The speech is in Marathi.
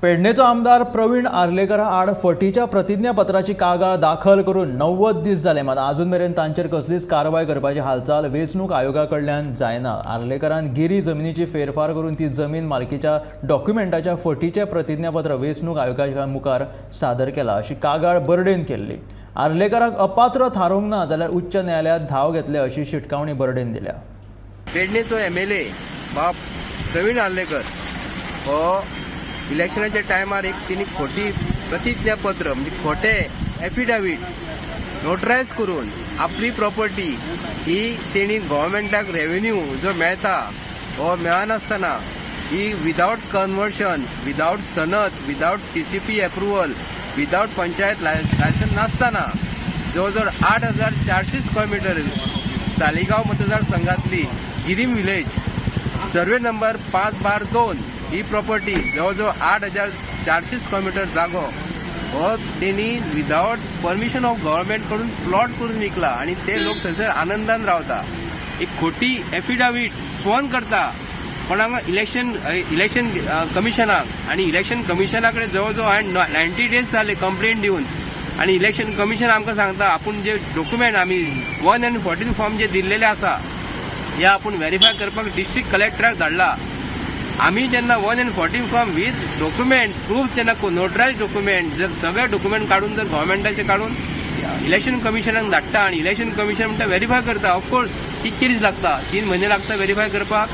पेडणेचो आमदार प्रवीण आर्लेकरा आड फटीच्या प्रतिज्ञापत्राची कागाळ दाखल करून 90 दीस जाले, मात अजून मेरेन तांचेर कसलीच कारवाय करपाची हालचाल वेंचणूक आयोगाकडल्यान जायना। आर्लेकरान गिरी जमिनीची फेरफार करून ती जमीन मालकीच्या डॉक्युमेंटाच्या फटीचे प्रतिज्ञापत्र वेंचणूक आयोगाच्या मुखार सादर केला अशी कागाळ बर्डेन केल्ली। आर्लेकराक अपात्र थारोवंक ना जाल्यार उच्च न्यायालयात धाव घेतले अशी शिटकावणी बर्डेन दिल्या। पेडणेचो MLA बाब प्रवीण आर्लेकर हो इलेक्शनाच्या टायमार एक तिने खोटी प्रतिज्ञापत्र म्हणजे खोटे एफिडेविट नोटरायज करून आपली प्रॉपर्टी ही तेणी गव्हर्मेंटाक रेव्हेन्यू जो मेळता हो मेळनासतना ही विदाउट कन्वर्शन, विदाउट सनद, without TCP approval, without panchayat licence नासतना जवळजवळ 8,400 स्क्वेअर मीटर सालिगांव मतदारसंघातली गिरीम विलेज सर्वे नंबर 5/2 ही प्रॉपर्टी जवळजवळ 8,400 स्क्वेअर मीटर जागो हो त्यांनी विदाउट परमिशन ऑफ गव्हर्नमेंट कडून प्लॉट करून विकला आणि ते लोक थंयसर आनंदान रावता। एक खोटी एफिडेविट स्वॉन करता कोणाक इलेक्शन कमिशनाक आणि इलेक्शन कमिशनाकडे जवळजवळ हांवें 90 डेज जाले कंप्लेंट दिवन आणि इलेक्शन कमिशन आमकां सांगता आपण जे डॉक्युमेंट आमी 114 फॉर्म जे दिल्लेले आसा हे आपण व्हेरीफाय करपाक डिस्ट्रिक्ट कलेक्टराक धाडला। आम्ही जेन्ना 114 फॉर्म विथ डॉक्युमेंट प्रूफ जेन्ना नोटरायज डॉक्युमेंट जर सगळे डॉक्युमेंट काढून जर गव्हर्मेंटाचे काढून इलेक्शन कमिशनाक धाडटा आणि इलेक्शन कमिशन म्हणटा व्हेरीफाय करता, ऑफकोर्स कितके दीस लागता, 3 महिने लागता व्हेरीफाय करपाक।